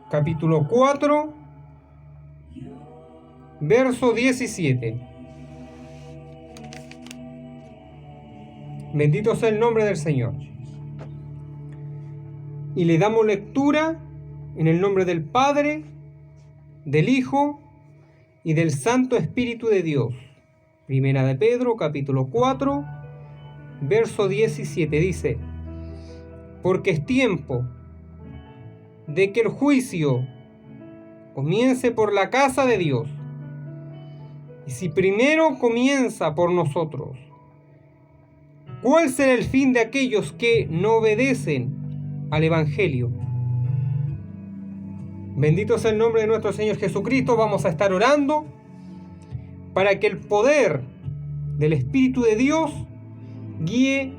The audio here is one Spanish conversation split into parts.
capítulo 4, verso 17. Bendito sea el nombre del Señor. Y le damos lectura en el nombre del Padre, del Hijo y del Santo Espíritu de Dios. Primera de Pedro, capítulo 4, verso 17 dice: porque es tiempo de que el juicio comience por la casa de Dios. Y si primero comienza por nosotros, ¿cuál será el fin de aquellos que no obedecen al Evangelio? Bendito sea el nombre de nuestro Señor Jesucristo. Vamos a estar orando para que el poder del Espíritu de Dios guíe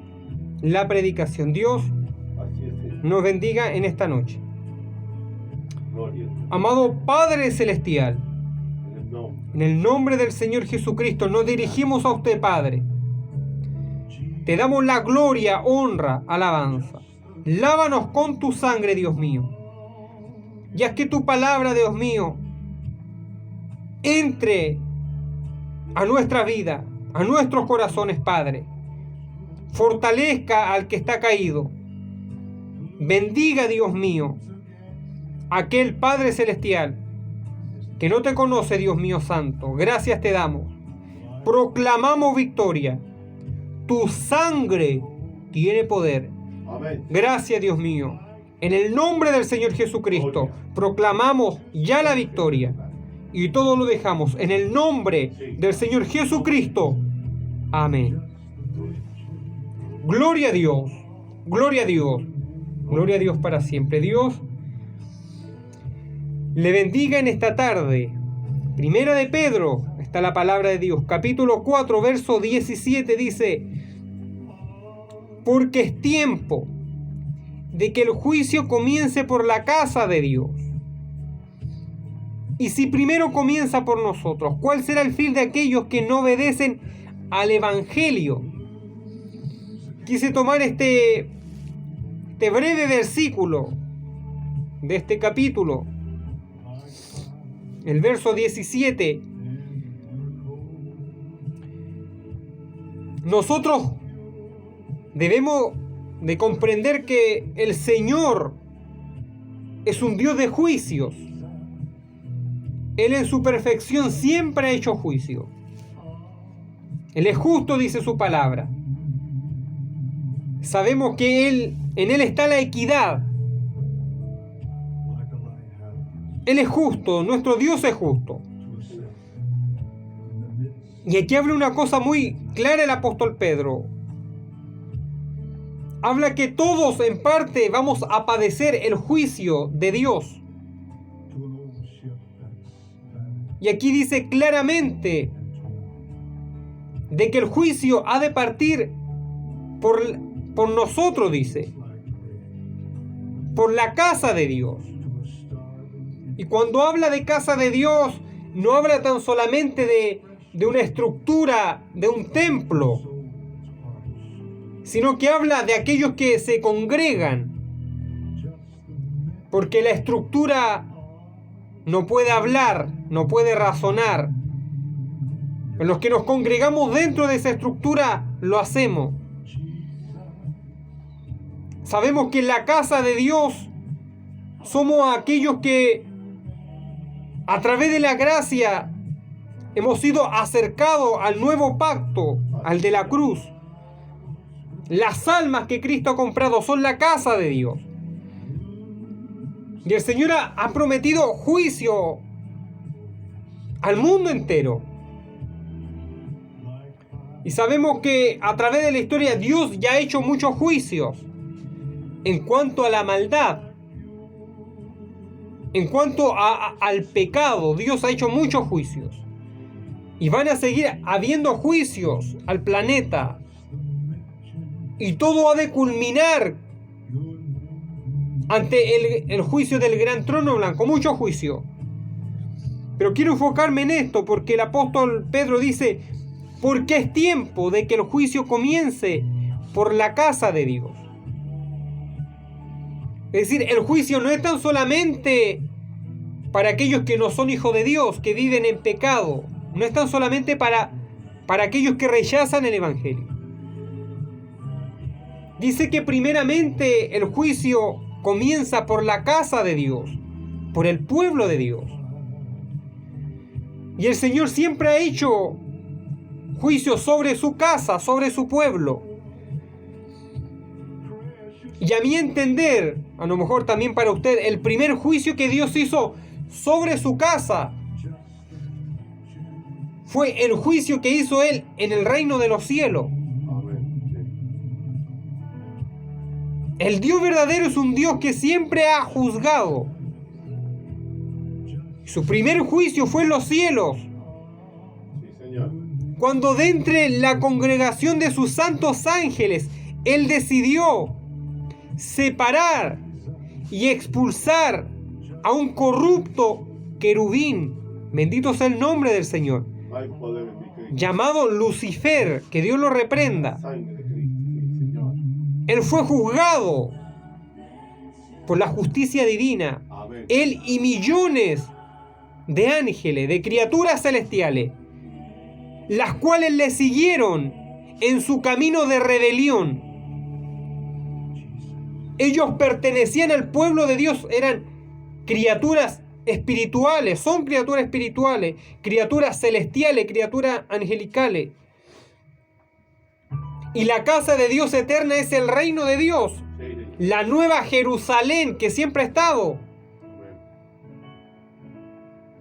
la predicación. Dios nos bendiga en esta noche. Amado Padre Celestial, en el nombre del Señor Jesucristo nos dirigimos a usted, Padre. Te damos la gloria, honra, alabanza. Lávanos con tu sangre, Dios mío. Y haz que tu palabra, Dios mío, entre a nuestra vida, a nuestros corazones, Padre. Fortalezca al que está caído. Bendiga, Dios mío, aquel Padre Celestial que no te conoce, Dios mío santo. Gracias te damos. Proclamamos victoria. Tu sangre tiene poder. Amén. Gracias, Dios mío. En el nombre del Señor Jesucristo, proclamamos ya la victoria. Y todo lo dejamos en el nombre del Señor Jesucristo. Amén. Gloria a Dios. Gloria a Dios. Gloria a Dios para siempre. Dios le bendiga en esta tarde. Primera de Pedro, está la palabra de Dios. Capítulo 4, verso 17 dice: porque es tiempo de que el juicio comience por la casa de Dios. Y si primero comienza por nosotros, ¿cuál será el fin de aquellos que no obedecen al Evangelio? Quise tomar este breve versículo de este capítulo, el verso 17. Nosotros debemos de comprender que el Señor es un Dios de juicios. Él en su perfección siempre ha hecho juicio. Él es justo, dice su palabra. Sabemos que en Él está la equidad. Él es justo, nuestro Dios es justo. Y aquí habla una cosa muy clara el apóstol Pedro. Habla que todos en parte vamos a padecer el juicio de Dios. Y aquí dice claramente de que el juicio ha de partir por nosotros, dice, por la casa de Dios. Y cuando habla de casa de Dios, no habla tan solamente de una estructura, de un templo, sino que habla de aquellos que se congregan, porque la estructura no puede hablar, no puede razonar. Pero los que nos congregamos dentro de esa estructura lo hacemos. Sabemos que en la casa de Dios somos aquellos que a través de la gracia hemos sido acercados al nuevo pacto, al de la cruz. Las almas que Cristo ha comprado son la casa de Dios. Y el Señor ha prometido juicio al mundo entero. Y sabemos que a través de la historia Dios ya ha hecho muchos juicios en cuanto a la maldad. En cuanto al pecado, Dios ha hecho muchos juicios. Y van a seguir habiendo juicios al planeta. Y todo ha de culminar ante el juicio del gran trono blanco. Mucho juicio. Pero quiero enfocarme en esto porque el apóstol Pedro dice: porque es tiempo de que el juicio comience por la casa de Dios. Es decir, el juicio no es tan solamente para aquellos que no son hijos de Dios, que viven en pecado. No es tan solamente para aquellos que rechazan el Evangelio. Dice que primeramente el juicio comienza por la casa de Dios, por el pueblo de Dios. Y el Señor siempre ha hecho juicio sobre su casa, sobre su pueblo. Y a mi entender, a lo mejor también para usted, el primer juicio que Dios hizo sobre su casa fue el juicio que hizo Él en el reino de los cielos. El Dios verdadero es un Dios que siempre ha juzgado. Su primer juicio fue en los cielos. Cuando de entre la congregación de sus santos ángeles, Él decidió separar y expulsar a un corrupto querubín, bendito sea el nombre del Señor, llamado Lucifer, que Dios lo reprenda. Él fue juzgado por la justicia divina. Él y millones de ángeles, de criaturas celestiales, las cuales le siguieron en su camino de rebelión. Ellos pertenecían al pueblo de Dios, eran criaturas espirituales, son criaturas espirituales, criaturas celestiales, criaturas angelicales. Y la casa de Dios eterna es el reino de Dios, la nueva Jerusalén que siempre ha estado.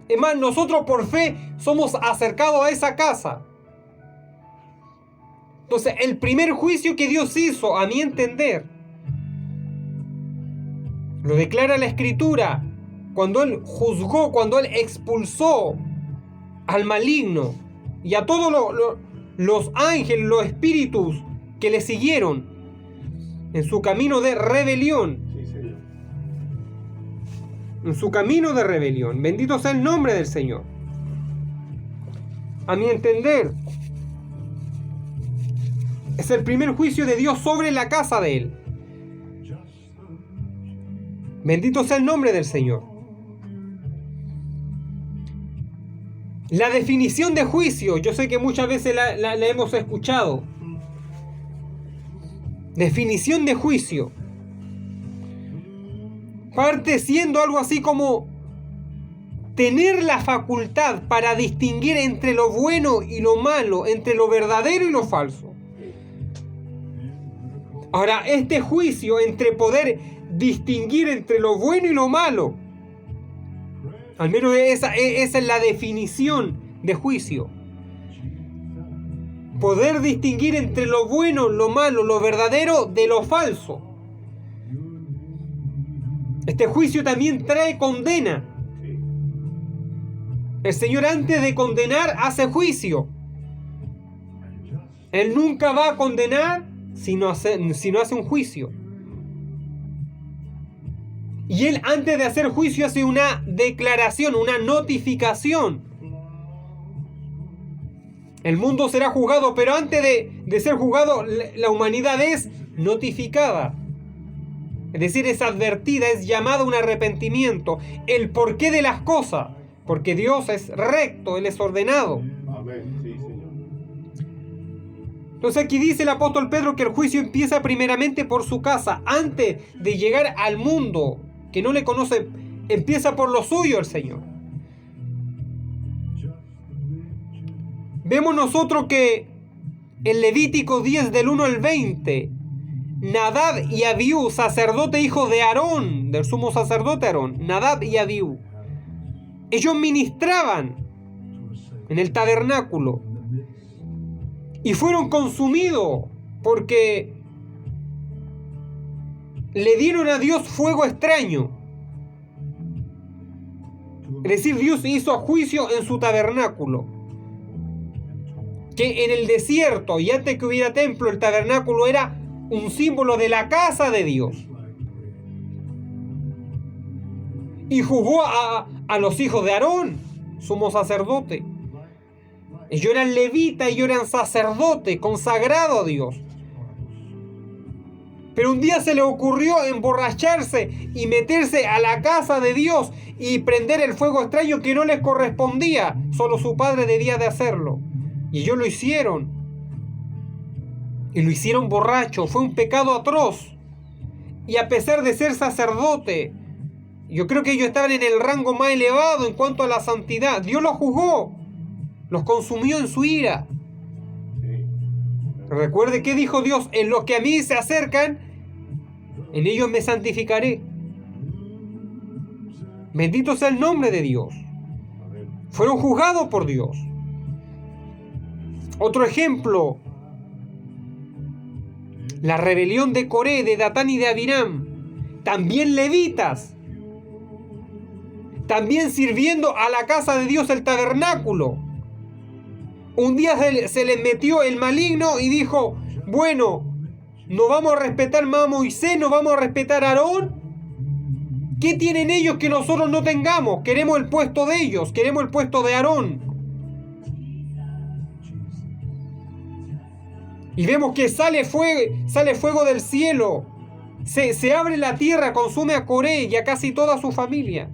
Es más, nosotros por fe somos acercados a esa casa. Entonces, el primer juicio que Dios hizo, a mi entender, lo declara la Escritura, cuando Él juzgó, cuando Él expulsó al maligno y a todos los ángeles, los espíritus que le siguieron en su camino de rebelión. En su camino de rebelión. Bendito sea el nombre del Señor. A mi entender, es el primer juicio de Dios sobre la casa de Él. Bendito sea el nombre del Señor. La definición de juicio, yo sé que muchas veces la hemos escuchado. Definición de juicio. Parte siendo algo así como tener la facultad para distinguir entre lo bueno y lo malo, entre lo verdadero y lo falso. Ahora, este juicio entre poder distinguir entre lo bueno y lo malo, al menos esa es la definición de juicio. Poder distinguir entre lo bueno, lo malo, lo verdadero de lo falso. Este juicio también trae condena. El Señor, antes de condenar, hace juicio. Él nunca va a condenar si no hace un juicio. Y Él, antes de hacer juicio, hace una declaración, una notificación. El mundo será juzgado, pero antes de ser juzgado, la humanidad es notificada. Es decir, es advertida, es llamada a un arrepentimiento. El porqué de las cosas. Porque Dios es recto, Él es ordenado. Amén. Sí, Señor. Entonces aquí dice el apóstol Pedro que el juicio empieza primeramente por su casa. Antes de llegar al mundo que no le conoce, empieza por lo suyo el Señor. Vemos nosotros que en Levítico 10 del 1 al 20, Nadab y Abiú, sacerdote hijo de Aarón, del sumo sacerdote Aarón, Nadab y Abiú, ellos ministraban en el tabernáculo y fueron consumidos porque le dieron a Dios fuego extraño. Es decir, Dios hizo juicio en su tabernáculo. Que en el desierto y antes que hubiera templo, el tabernáculo era un símbolo de la casa de Dios. Y juzgó a los hijos de Aarón, sumo sacerdote. Ellos eran levitas, ellos eran sacerdotes, consagrados a Dios. Pero un día se le ocurrió emborracharse y meterse a la casa de Dios y prender el fuego extraño que no les correspondía. Solo su padre debía de hacerlo. Y ellos lo hicieron. Y lo hicieron borracho. Fue un pecado atroz. Y a pesar de ser sacerdote, yo creo que ellos estaban en el rango más elevado en cuanto a la santidad. Dios los juzgó. Los consumió en su ira. Recuerde que dijo Dios: en los que a mí se acercan, en ellos me santificaré. Bendito sea el nombre de Dios. Fueron juzgados por Dios. Otro ejemplo, la rebelión de Coré, de Datán y de Abiram. También levitas, también sirviendo a la casa de Dios, el tabernáculo. Un día se les metió el maligno y dijo: bueno, no vamos a respetar más a Moisés, no vamos a respetar a Aarón. ¿Qué tienen ellos que nosotros no tengamos? Queremos el puesto de ellos, queremos el puesto de Aarón. Y vemos que sale fuego del cielo. Se abre la tierra, consume a Coré y a casi toda su familia.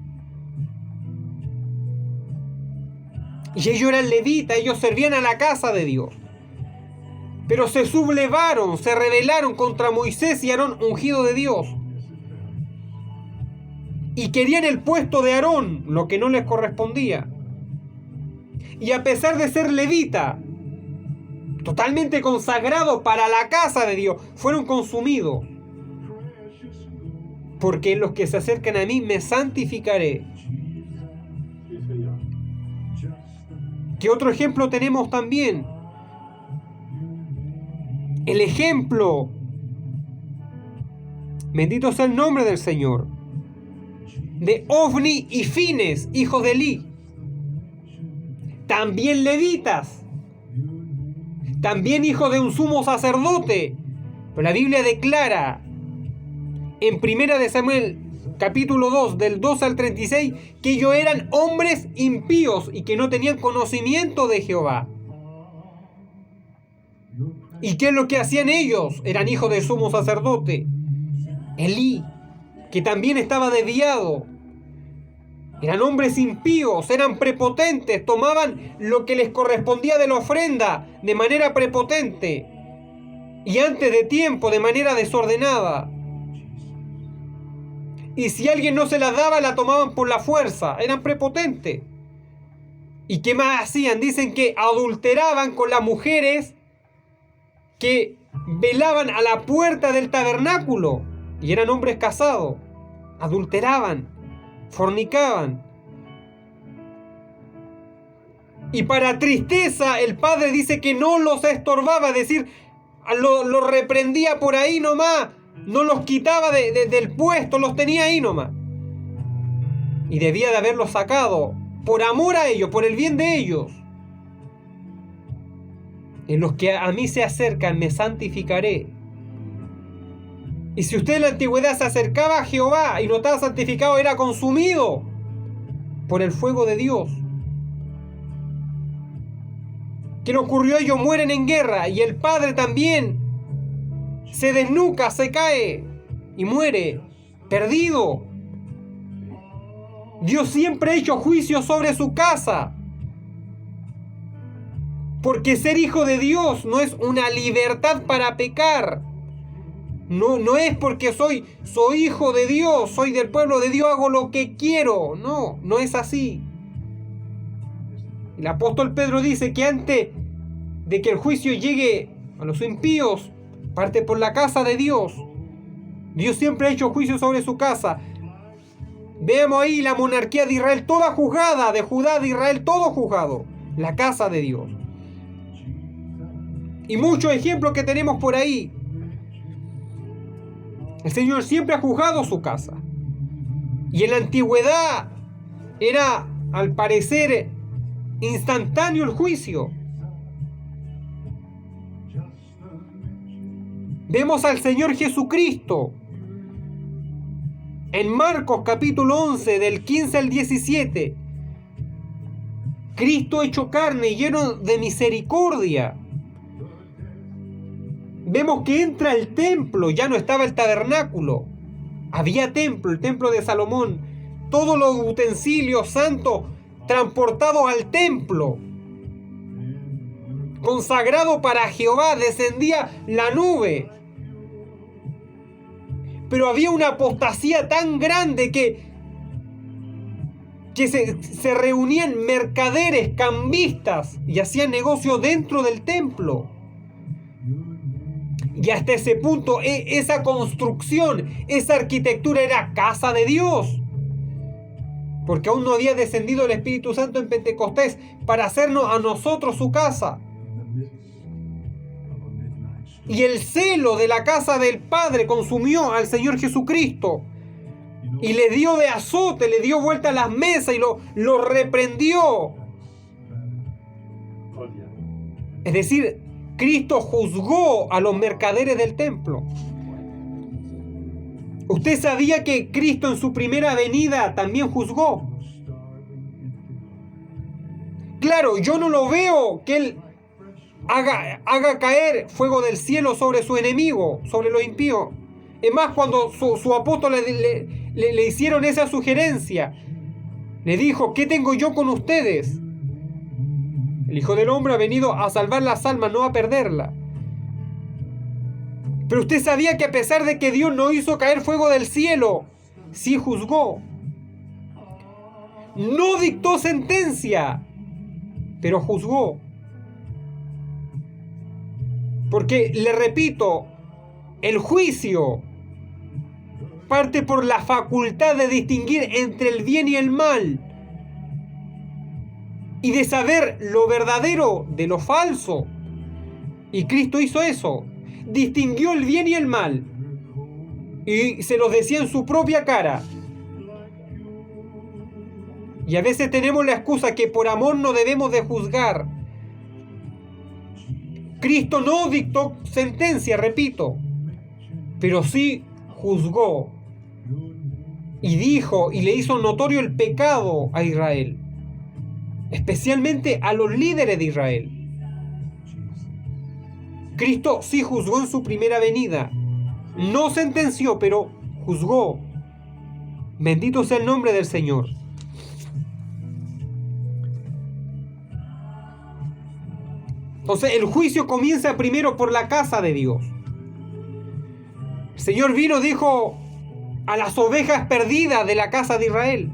Y ellos eran levitas, ellos servían a la casa de Dios. Pero se sublevaron, se rebelaron contra Moisés y Aarón, ungido de Dios. Y querían el puesto de Aarón, lo que no les correspondía. Y a pesar de ser levita, totalmente consagrado para la casa de Dios, fueron consumidos. Porque en los que se acercan a mí me santificaré. ¿Qué otro ejemplo tenemos también? El ejemplo, bendito sea el nombre del Señor, de Ofni y Fines, hijos de Elí. También levitas, también hijos de un sumo sacerdote. Pero la Biblia declara en 1 de Samuel capítulo 2, del 12 al 36, que ellos eran hombres impíos y que no tenían conocimiento de Jehová. ¿Y qué es lo que hacían ellos? Eran hijos del sumo sacerdote Elí, que también estaba desviado. Eran hombres impíos, eran prepotentes, tomaban lo que les correspondía de la ofrenda de manera prepotente y antes de tiempo, de manera desordenada. Y si alguien no se las daba, la tomaban por la fuerza. Eran prepotentes. ¿Y qué más hacían? Dicen que adulteraban con las mujeres que velaban a la puerta del tabernáculo. Y eran hombres casados. Adulteraban, fornicaban. Y para tristeza, el padre dice que no los estorbaba, es decir, los reprendía por ahí nomás. No los quitaba del puesto, los tenía ahí nomás. Y debía de haberlos sacado por amor a ellos, por el bien de ellos. En los que a mí se acercan me santificaré. Y si usted en la antigüedad se acercaba a Jehová y no estaba santificado, era consumido por el fuego de Dios. ¿Qué le ocurrió? Ellos mueren en guerra y el padre también se desnuca, se cae y muere, perdido. Dios siempre ha hecho juicio sobre su casa. Porque ser hijo de Dios no es una libertad para pecar. No es porque soy hijo de Dios, soy del pueblo de Dios, hago lo que quiero. No es así. El apóstol Pedro dice que antes de que el juicio llegue a los impíos, parte por la casa de Dios. Dios siempre ha hecho juicio sobre su casa. Veamos ahí la monarquía de Israel toda juzgada, de Judá, de Israel todo juzgado. La casa de Dios. Y muchos ejemplos que tenemos por ahí. El Señor siempre ha juzgado su casa. Y en la antigüedad era, al parecer, instantáneo el juicio. Vemos al Señor Jesucristo en Marcos capítulo 11 del 15 al 17. Cristo hecho carne, lleno de misericordia. vemos que entra el templo, ya no estaba el tabernáculo. Había templo, el templo de Salomón, todos los utensilios santos transportados al templo. Consagrado para Jehová, descendía la nube. Pero había una apostasía tan grande que se reunían mercaderes, cambistas y hacían negocio dentro del templo. Y hasta ese punto, esa construcción, esa arquitectura era casa de Dios. Porque aún no había descendido el Espíritu Santo en Pentecostés para hacernos a nosotros su casa. Y el celo de la casa del Padre consumió al Señor Jesucristo. Y le dio de azote, le dio vuelta a las mesas y lo reprendió. Es decir, Cristo juzgó a los mercaderes del templo. ¿Usted sabía que Cristo en su primera venida también juzgó? Claro, yo no lo veo que Él haga caer fuego del cielo sobre su enemigo, sobre los impíos. Es más, cuando su apóstol le hicieron esa sugerencia, le dijo: ¿qué tengo yo con ustedes? El Hijo del Hombre ha venido a salvar las almas, no a perderlas. Pero usted sabía que a pesar de que Dios no hizo caer fuego del cielo, sí juzgó. No dictó sentencia, pero juzgó. Porque, le repito, el juicio parte por la facultad de distinguir entre el bien y el mal y de saber lo verdadero de lo falso. Y Cristo hizo eso, distinguió el bien y el mal y se los decía en su propia cara. Y a veces tenemos la excusa que por amor no debemos de juzgar. Cristo no dictó sentencia, repito, pero sí juzgó y dijo y le hizo notorio el pecado a Israel, especialmente a los líderes de Israel. Cristo sí juzgó en su primera venida, no sentenció, pero juzgó. Bendito sea el nombre del Señor. Entonces el juicio comienza primero por la casa de Dios. El Señor vino, dijo, a las ovejas perdidas de la casa de Israel.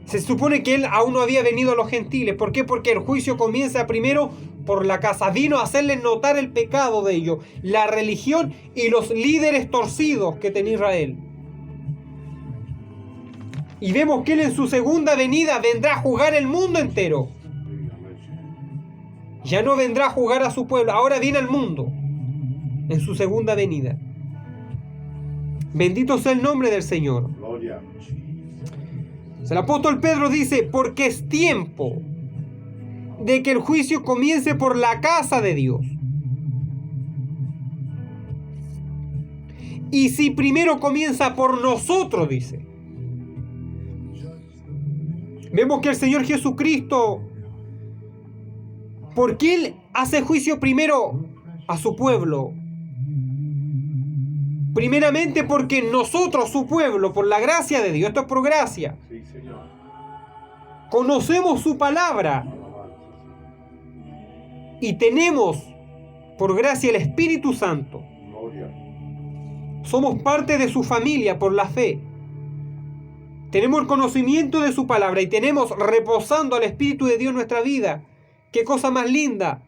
Se supone que Él aún no había venido a los gentiles. ¿Por qué? Porque el juicio comienza primero por la casa. Vino a hacerles notar el pecado de ellos, la religión y los líderes torcidos que tenía Israel. Y vemos que Él en su segunda venida vendrá a juzgar el mundo entero. Ya no vendrá a juzgar a su pueblo, ahora viene al mundo en su segunda venida. Bendito sea el nombre del Señor. Gloria. El apóstol Pedro dice: porque es tiempo de que el juicio comience por la casa de Dios. Y si primero comienza por nosotros, dice. Vemos que el Señor Jesucristo, porque Él hace juicio primero a su pueblo. Primeramente porque nosotros, su pueblo, por la gracia de Dios, esto es por gracia, Sí, Señor. conocemos su palabra y tenemos por gracia el Espíritu Santo. Gloria. Somos parte de su familia por la fe. Tenemos el conocimiento de su palabra y tenemos reposando al Espíritu de Dios en nuestra vida. ¡Qué cosa más linda!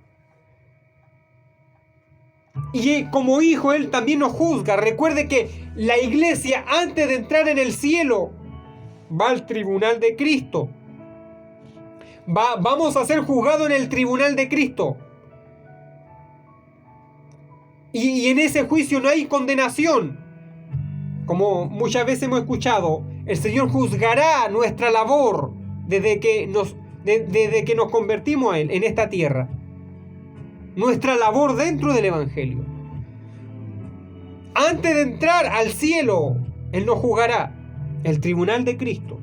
Y como hijo, Él también nos juzga. Recuerde que la iglesia, antes de entrar en el cielo, va al tribunal de Cristo. Vamos a ser juzgados en el tribunal de Cristo. Y en ese juicio no hay condenación. Como muchas veces hemos escuchado, el Señor juzgará nuestra labor desde que nos convertimos a Él en esta tierra. Nuestra labor dentro del Evangelio. Antes de entrar al cielo, Él nos juzgará. El tribunal de Cristo.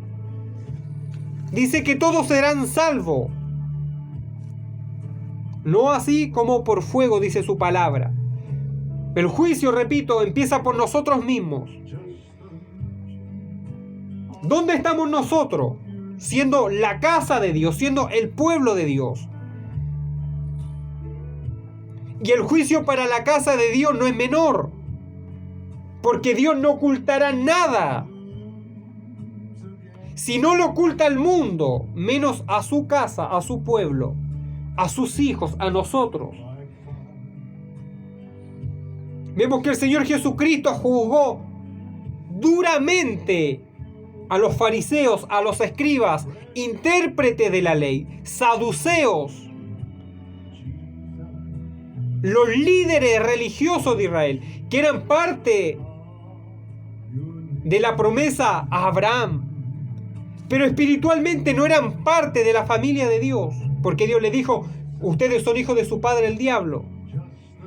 Dice que todos serán salvos. no así como por fuego, dice su palabra. El juicio, repito, empieza por nosotros mismos. ¿Dónde estamos nosotros? Siendo la casa de Dios, siendo el pueblo de Dios. Y el juicio para la casa de Dios no es menor, porque Dios no ocultará nada. Si no lo oculta al mundo, menos a su casa, a su pueblo, a sus hijos, a nosotros. Vemos que el Señor Jesucristo juzgó duramente a los fariseos, a los escribas, intérpretes de la ley, saduceos, los líderes religiosos de Israel, que eran parte de la promesa a Abraham, pero espiritualmente no eran parte de la familia de Dios, porque Dios le dijo, ustedes son hijos de su padre el diablo.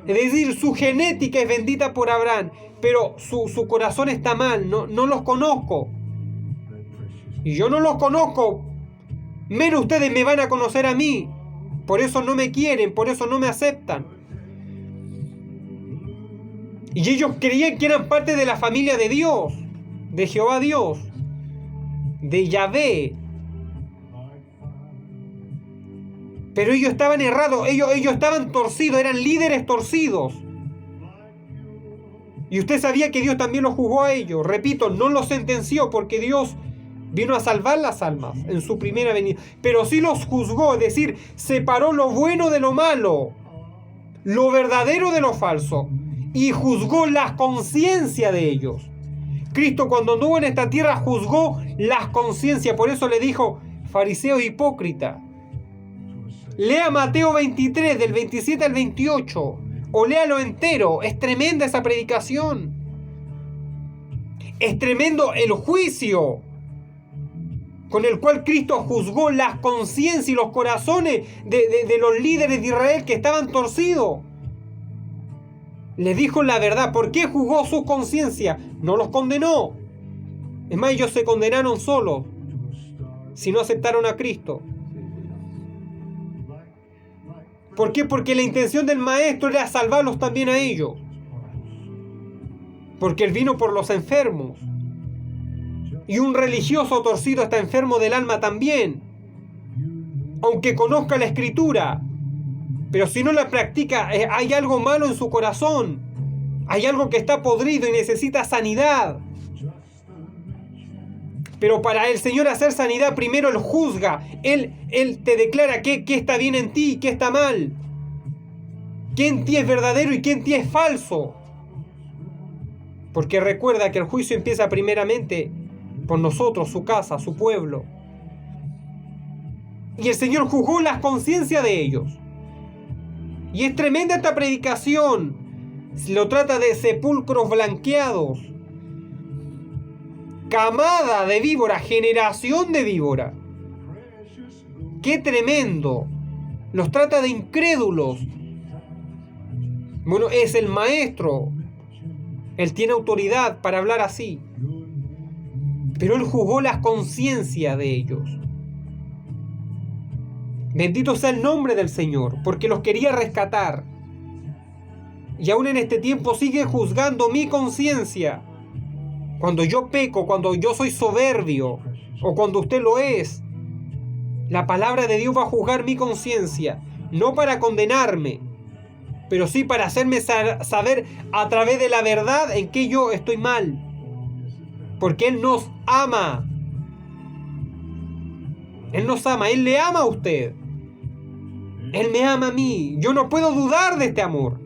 Es decir, su genética es bendita por Abraham, pero su corazón está mal, no los conozco. Y yo no los conozco, menos ustedes me van a conocer a mí. Por eso no me quieren, por eso no me aceptan. Y ellos creían que eran parte de la familia de Dios, de Jehová Dios, de Yahvé. Pero ellos estaban errados, ellos estaban torcidos, eran líderes torcidos. Y usted sabía que Dios también los juzgó a ellos. Repito, no los sentenció porque Dios vino a salvar las almas en su primera venida. Pero sí los juzgó, es decir, separó lo bueno de lo malo, lo verdadero de lo falso. Y juzgó la conciencia de ellos. Cristo cuando anduvo en esta tierra juzgó las conciencias. Por eso le dijo, fariseos hipócritas. Lea Mateo 23, del 27 al 28. O léalo entero. Es tremenda esa predicación. Es tremendo el juicio con el cual Cristo juzgó las conciencias y los corazones de los líderes de Israel que estaban torcidos. Les dijo la verdad. ¿Por qué juzgó su conciencia? No los condenó. Es más, ellos se condenaron solos si no aceptaron a Cristo. ¿Por qué? Porque la intención del Maestro era salvarlos también a ellos. Porque Él vino por los enfermos. Y un religioso torcido está enfermo del alma también. Aunque conozca la Escritura. Pero si no la practica, hay algo malo en su corazón. Hay algo que está podrido y necesita sanidad. Pero para el Señor hacer sanidad, primero Él juzga. Él te declara qué está bien en ti, qué está mal. Qué en ti es verdadero y qué en ti es falso. Porque recuerda que el juicio empieza primeramente por nosotros, su casa, su pueblo. Y el Señor juzgó las conciencias de ellos. Y es tremenda esta predicación. Lo trata de sepulcros blanqueados. Camada de víbora, generación de víbora. ¡Qué tremendo! Los trata de incrédulos. Bueno, es el Maestro. Él tiene autoridad para hablar así. Pero Él juzgó las conciencias de ellos. Bendito sea el nombre del Señor, porque los quería rescatar. Y aún en este tiempo sigue juzgando mi conciencia. Cuando yo peco, cuando yo soy soberbio, o cuando usted lo es, la palabra de Dios va a juzgar mi conciencia, no para condenarme, pero sí para hacerme saber a través de la verdad en que yo estoy mal. Porque Él nos ama. Él nos ama, Él le ama a usted. Él me ama a mí. Yo no puedo dudar de este amor.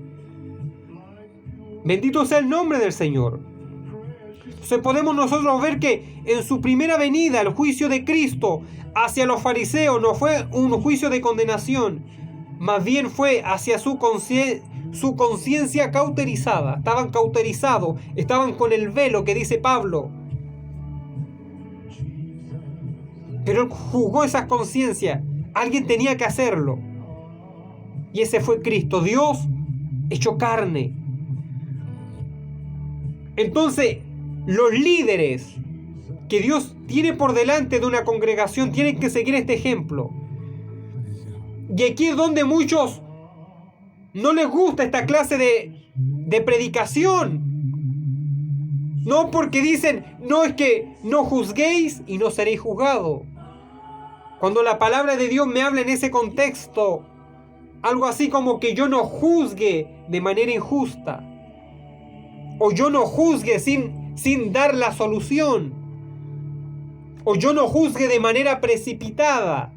Bendito sea el nombre del Señor. Entonces podemos nosotros ver que en su primera venida el juicio de Cristo hacia los fariseos no fue un juicio de condenación, más bien fue hacia su conciencia cauterizada. Estaban cauterizados, estaban con el velo que dice Pablo. Pero Él juzgó esas conciencias. Alguien tenía que hacerlo. Y ese fue Cristo, Dios hecho carne. Entonces, los líderes que Dios tiene por delante de una congregación tienen que seguir este ejemplo. Y aquí es donde muchos no les gusta esta clase de predicación. No, porque dicen, no, es que no juzguéis y no seréis juzgados. Cuando la palabra de Dios me habla en ese contexto, algo así como que yo no juzgue de manera injusta, o yo no juzgue sin dar la solución, o yo no juzgue de manera precipitada.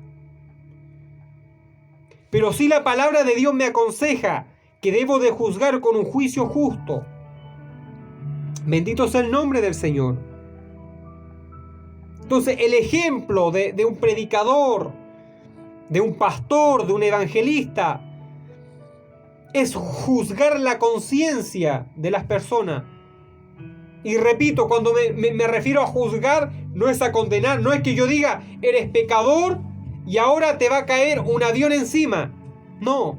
Pero sí la palabra de Dios me aconseja que debo de juzgar con un juicio justo. Bendito sea el nombre del Señor. Entonces, el ejemplo de un predicador, de un pastor, de un evangelista, es juzgar la conciencia de las personas. Y repito, cuando me refiero a juzgar, no es a condenar, no es que yo diga, eres pecador y ahora te va a caer un avión encima. No.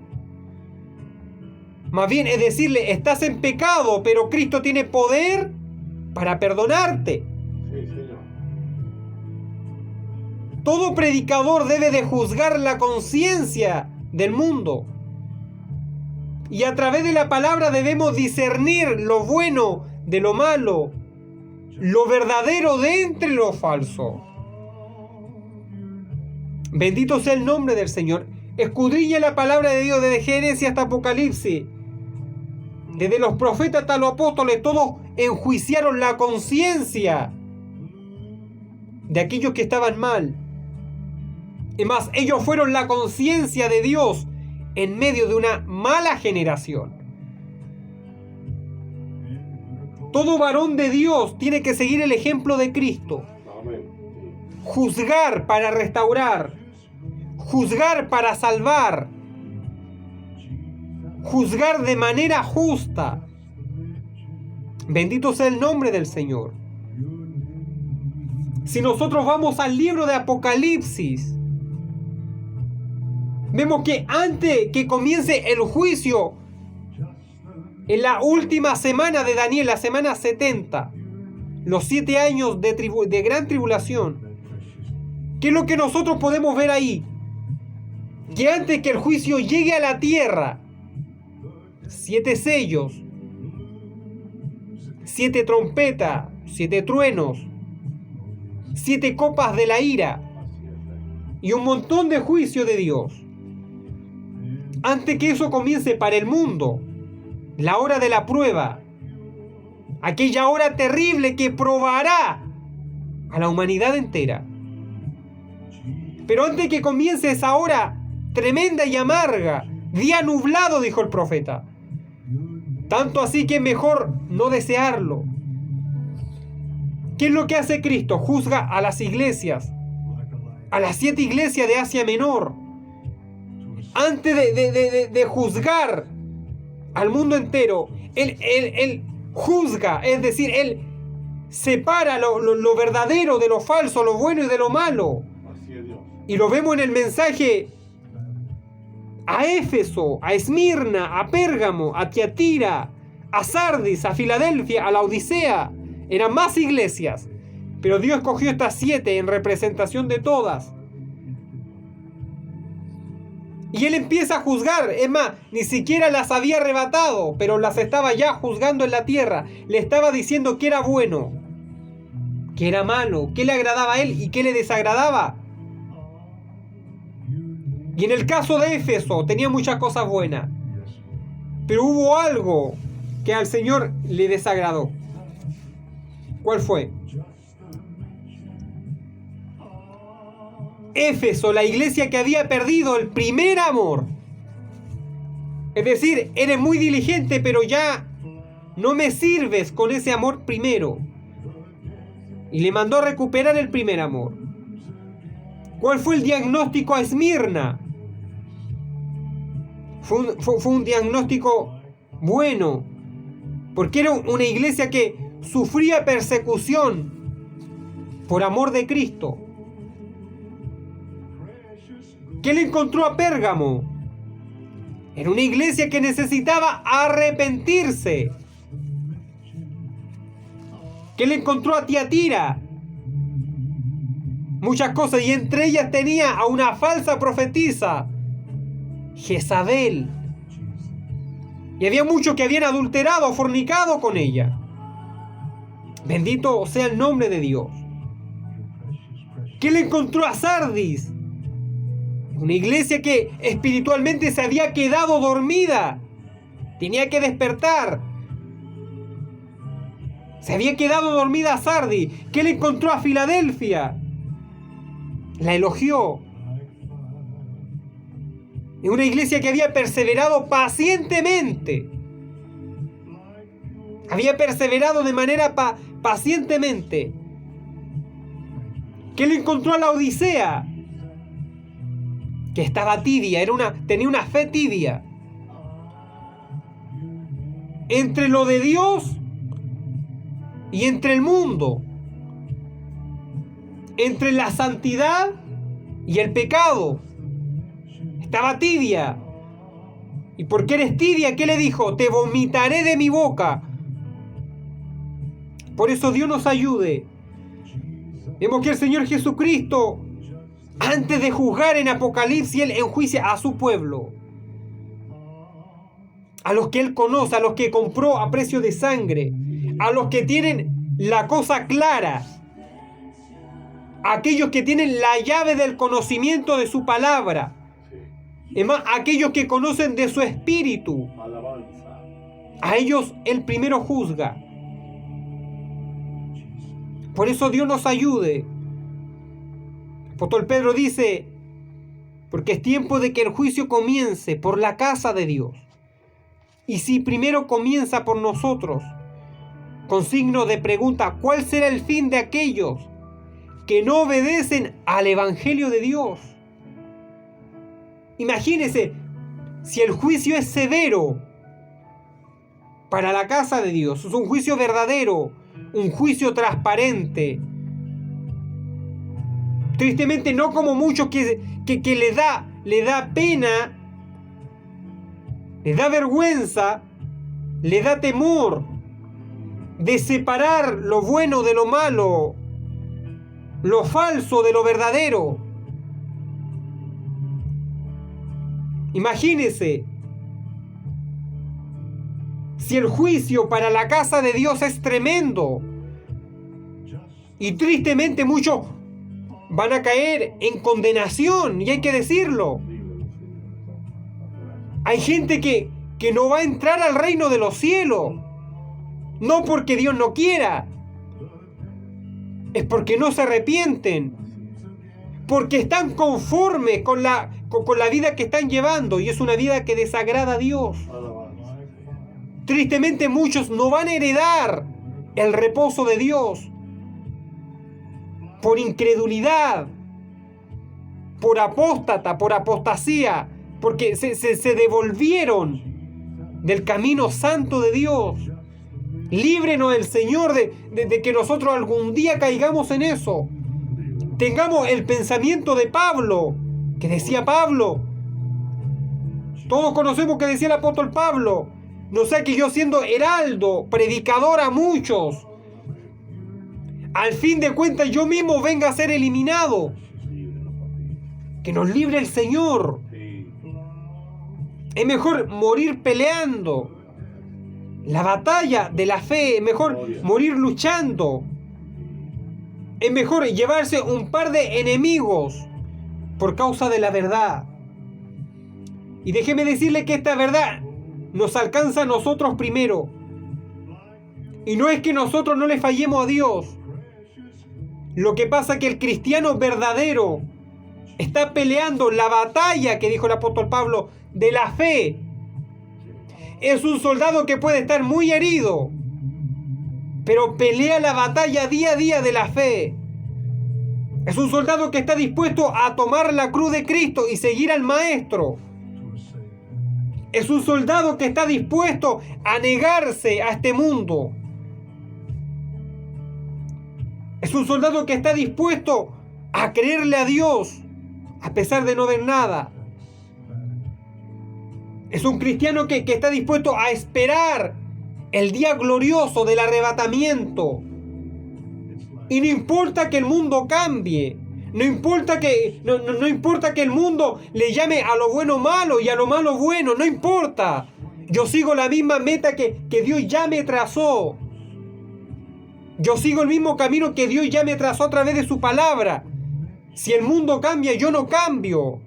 Más bien es decirle, estás en pecado, pero Cristo tiene poder para perdonarte. Sí, Señor. Todo predicador debe de juzgar la conciencia del mundo. Y a través de la palabra debemos discernir lo bueno de lo malo, lo verdadero de entre lo falso. Bendito sea el nombre del Señor. Escudriña la palabra de Dios desde Génesis hasta Apocalipsis. Desde los profetas hasta los apóstoles, todos enjuiciaron la conciencia de aquellos que estaban mal. Es más, ellos fueron la conciencia de Dios en medio de una mala generación. Todo varón de Dios tiene que seguir el ejemplo de Cristo. Amén. Juzgar para restaurar. Juzgar para salvar. Juzgar de manera justa. Bendito sea el nombre del Señor. Si nosotros vamos al libro de Apocalipsis, vemos que antes que comience el juicio, en la última semana de Daniel, la semana 70, los 7 años de gran tribulación, ¿qué es lo que nosotros podemos ver ahí? Que antes que el juicio llegue a la tierra, 7 sellos, 7 trompetas, 7 truenos, 7 copas de la ira y un montón de juicio de Dios. Antes que eso comience para el mundo, la hora de la prueba, aquella hora terrible que probará a la humanidad entera. Pero antes que comience esa hora tremenda y amarga, día nublado, dijo el profeta, tanto así que es mejor no desearlo. ¿Qué es lo que hace Cristo? Juzga a las iglesias, a las 7 iglesias de Asia Menor. Antes de juzgar al mundo entero, Él juzga, es decir, Él separa lo verdadero de lo falso, lo bueno y de lo malo. Así es Dios. Y lo vemos en el mensaje a Éfeso, a Esmirna, a Pérgamo, a Tiatira, a Sardis, a Filadelfia, a la Odisea. Eran más iglesias, pero Dios escogió estas 7 en representación de todas. Y Él empieza a juzgar. Es más, ni siquiera las había arrebatado, pero las estaba ya juzgando en la tierra. Le estaba diciendo que era bueno, que era malo, que le agradaba a Él y que le desagradaba. Y en el caso de Éfeso tenía muchas cosas buenas, pero hubo algo que al Señor le desagradó. ¿Cuál fue? Éfeso, la iglesia que había perdido el primer amor. Es decir, eres muy diligente, pero ya no me sirves con ese amor primero. Y le mandó a recuperar el primer amor. ¿Cuál fue el diagnóstico a Esmirna? Fue un diagnóstico bueno, porque era una iglesia que sufría persecución por amor de Cristo. ¿Qué le encontró a Pérgamo? Era una iglesia que necesitaba arrepentirse. ¿Qué le encontró a Tiatira? Muchas cosas, y entre ellas tenía a una falsa profetisa, Jezabel. Y había muchos que habían adulterado o fornicado con ella. Bendito sea el nombre de Dios. ¿Qué le encontró a Sardis? Una iglesia que espiritualmente se había quedado dormida. Tenía que despertar. Se había quedado dormida a Sardis. ¿Qué le encontró a Filadelfia? La elogió. Es una iglesia que había perseverado pacientemente. Había perseverado de manera pacientemente. ¿Qué le encontró a la Odisea? Que estaba tibia, tenía una fe tibia. Entre lo de Dios y entre el mundo. Entre la santidad y el pecado. Estaba tibia. ¿Y por qué eres tibia? ¿Qué le dijo? Te vomitaré de mi boca. Por eso Dios nos ayude. Vemos que el Señor Jesucristo, antes de juzgar en Apocalipsis, Él enjuicia a su pueblo. A los que Él conoce, a los que compró a precio de sangre. A los que tienen la cosa clara. A aquellos que tienen la llave del conocimiento de su palabra. Es más, aquellos que conocen de su espíritu. A ellos Él primero juzga. Por eso Dios nos ayude. El apóstol Pedro dice, porque es tiempo de que el juicio comience por la casa de Dios. Y si primero comienza por nosotros, con signo de pregunta, ¿cuál será el fin de aquellos que no obedecen al Evangelio de Dios? Imagínense, si el juicio es severo para la casa de Dios, es un juicio verdadero, un juicio transparente. Tristemente no como muchos que le da pena, le da vergüenza, le da temor de separar lo bueno de lo malo, lo falso de lo verdadero. Imagínense, si el juicio para la casa de Dios es tremendo, y tristemente muchos van a caer en condenación, y hay que decirlo. Hay gente que no va a entrar al reino de los cielos, no porque Dios no quiera, es porque no se arrepienten, porque están conformes con la vida que están llevando, y es una vida que desagrada a Dios. Tristemente muchos no van a heredar el reposo de Dios por incredulidad, por apóstata, por apostasía, porque se devolvieron del camino santo de Dios. Líbrenos el Señor de que nosotros algún día caigamos en eso. Tengamos el pensamiento de Pablo, que decía Pablo. Todos conocemos que decía el apóstol Pablo. No sea que yo siendo heraldo, predicador a muchos, al fin de cuentas yo mismo venga a ser eliminado. Que nos libre el Señor. Es mejor morir peleando la batalla de la fe, es mejor morir luchando. Es mejor llevarse un par de enemigos por causa de la verdad. Y déjeme decirle que esta verdad nos alcanza a nosotros primero. Y no es que nosotros no le fallemos a Dios. Lo que pasa es que el cristiano verdadero está peleando la batalla, que dijo el apóstol Pablo, de la fe. Es un soldado que puede estar muy herido, pero pelea la batalla día a día de la fe. Es un soldado que está dispuesto a tomar la cruz de Cristo y seguir al Maestro. Es un soldado que está dispuesto a negarse a este mundo. Es un soldado que está dispuesto a creerle a Dios a pesar de no ver nada. Es un cristiano que está dispuesto a esperar el día glorioso del arrebatamiento. Y no importa que el mundo cambie. No importa que el mundo le llame a lo bueno malo y a lo malo bueno. No importa. Yo sigo la misma meta que Dios ya me trazó. Yo sigo el mismo camino que Dios ya me trazó a través de su palabra. Si el mundo cambia, yo no cambio.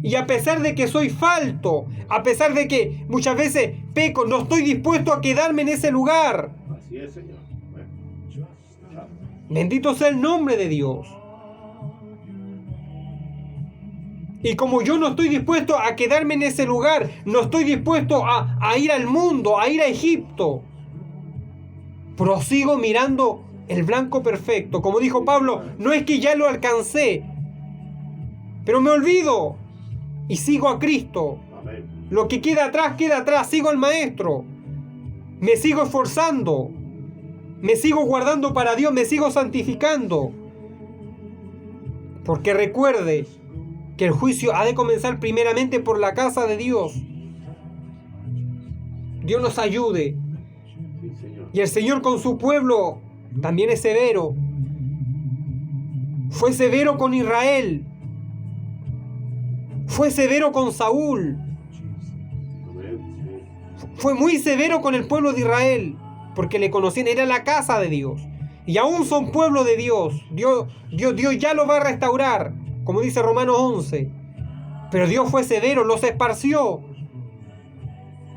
Y a pesar de que soy falto, a pesar de que muchas veces peco, no estoy dispuesto a quedarme en ese lugar. Así es, Señor. Bendito sea el nombre de Dios. Y como yo no estoy dispuesto a quedarme en ese lugar, no estoy dispuesto a ir al mundo, a ir a Egipto, prosigo mirando el blanco perfecto. Como dijo Pablo, no es que ya lo alcancé, pero me olvido y sigo a Cristo. Amén. Lo que queda atrás, sigo al Maestro. Me sigo esforzando, me sigo guardando para Dios, me sigo santificando. Porque recuerde que el juicio ha de comenzar primeramente por la casa de Dios. Dios nos ayude. Sí, Señor. Y el Señor con su pueblo también es severo. Fue severo con Israel. Fue severo con Saúl. Amén. Fue muy severo con el pueblo de Israel. Porque le conocían, era la casa de Dios. Y aún son pueblo de Dios. Dios ya lo va a restaurar. Como dice Romanos 11. Pero Dios fue severo, los esparció.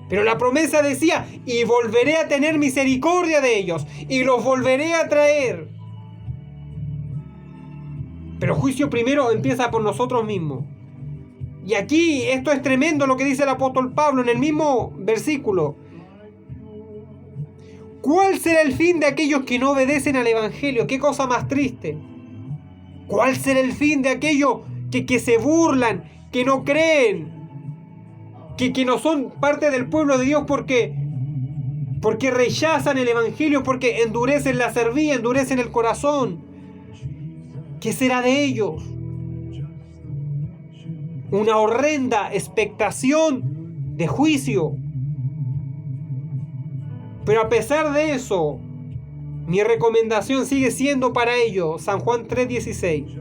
Pero la promesa decía, y volveré a tener misericordia de ellos, y los volveré a traer. Pero el juicio primero empieza por nosotros mismos. Y aquí esto es tremendo lo que dice el apóstol Pablo en el mismo versículo. ¿Cuál será el fin de aquellos que no obedecen al Evangelio? Qué cosa más triste. ¿Cuál será el fin de aquellos que se burlan, que no creen, que no son parte del pueblo de Dios porque rechazan el Evangelio, porque endurecen la cerviz, endurecen el corazón? ¿Qué será de ellos? Una horrenda expectación de juicio. Pero a pesar de eso, mi recomendación sigue siendo para ellos San Juan 3:16.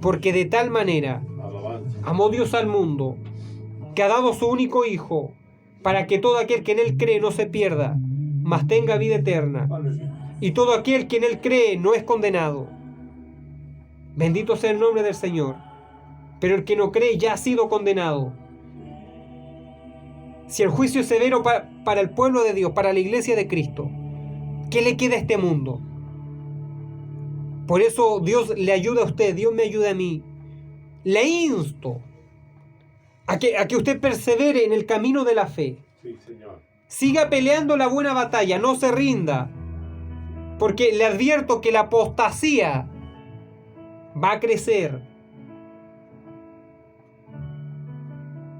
Porque de tal manera Alabanza. amó Dios al mundo, que ha dado su único Hijo, para que todo aquel que en Él cree no se pierda, mas tenga vida eterna. Aleluya. Y todo aquel que en Él cree no es condenado. Bendito sea el nombre del Señor. Pero el que no cree ya ha sido condenado. Si el juicio es severo para el pueblo de Dios, para la iglesia de Cristo, ¿qué le queda a este mundo? Por eso Dios le ayuda a usted, Dios me ayuda a mí. Le insto a que usted persevere en el camino de la fe. Sí, Señor. Siga peleando la buena batalla, no se rinda. Porque le advierto que la apostasía va a crecer.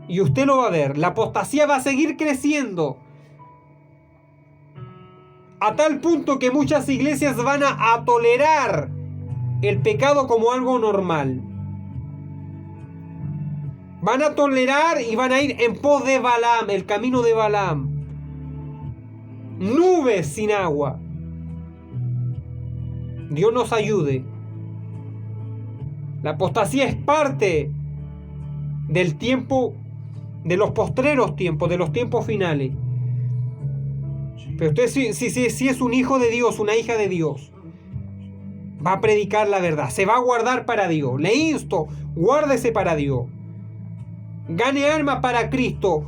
Y usted lo va a ver, la apostasía va a seguir creciendo. A tal punto que muchas iglesias van a tolerar el pecado como algo normal. Van a tolerar y van a ir en pos de Balaam, el camino de Balaam. Nubes sin agua. Dios nos ayude. La apostasía es parte del tiempo, de los postreros tiempos, de los tiempos finales. Pero usted si es un hijo de Dios, una hija de Dios, va a predicar la verdad, se va a guardar para Dios. Le insto, guárdese para Dios. Gane alma para Cristo.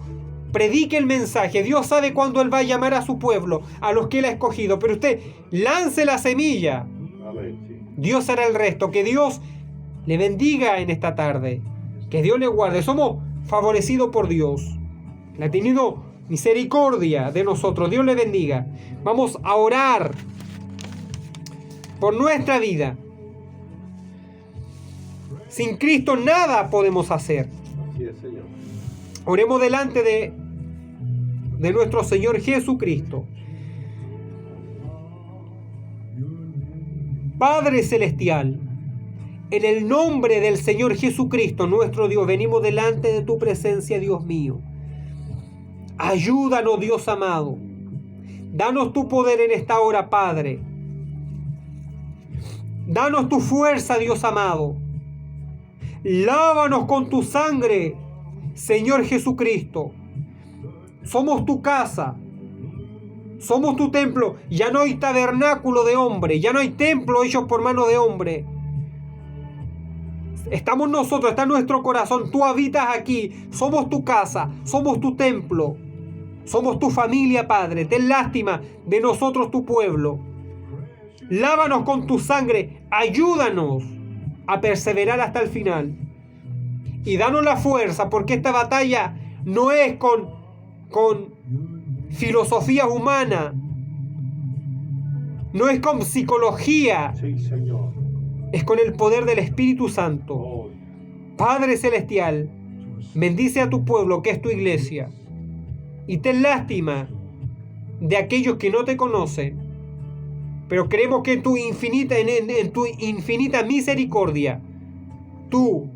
Predique el mensaje. Dios sabe cuándo Él va a llamar a su pueblo, a los que Él ha escogido. Pero usted lance la semilla. Amén. Sí. Dios hará el resto. Que Dios le bendiga en esta tarde. Que Dios le guarde. Somos favorecidos por Dios. Le ha tenido misericordia de nosotros. Dios le bendiga. Vamos a orar por nuestra vida. Sin Cristo nada podemos hacer. Así es, Señor. Oremos delante de nuestro Señor Jesucristo. Padre Celestial, en el nombre del Señor Jesucristo, nuestro Dios, venimos delante de tu presencia, Dios mío. Ayúdanos, Dios amado. Danos tu poder en esta hora, Padre. Danos tu fuerza, Dios amado. Lávanos con tu sangre. Señor Jesucristo. Somos tu casa. Somos tu templo. Ya no hay tabernáculo de hombre. Ya no hay templo hecho por mano de hombre. Estamos nosotros, está nuestro corazón. Tú habitas aquí. Somos tu casa. Somos tu templo. Somos tu familia, Padre. Ten lástima de nosotros, tu pueblo. Lávanos con tu sangre. Ayúdanos a perseverar hasta el final. Y danos la fuerza, porque esta batalla no es con filosofía humana. No es con psicología. Sí, Señor. Es con el poder del Espíritu Santo. Oh, Padre Celestial, bendice a tu pueblo, que es tu iglesia. Y ten lástima de aquellos que no te conocen. Pero creemos que en tu infinita misericordia, tú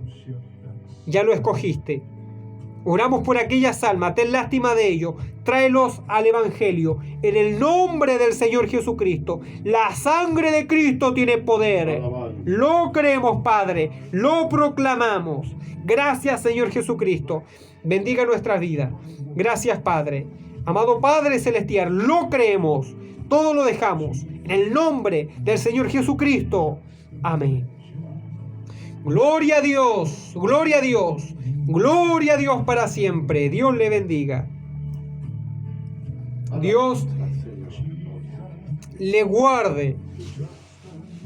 ya lo escogiste. Oramos por aquellas almas, ten lástima de ellos, tráelos al Evangelio, en el nombre del Señor Jesucristo. La sangre de Cristo tiene poder. alabanza. Lo creemos, Padre, lo proclamamos. Gracias, Señor Jesucristo. Bendiga nuestra vida. Gracias, Padre. Amado Padre Celestial, lo creemos, todo lo dejamos, en el nombre del Señor Jesucristo. Amén. Gloria a Dios, gloria a Dios, gloria a Dios para siempre. Dios le bendiga. Dios Alabanza al Señor. le guarde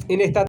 en esta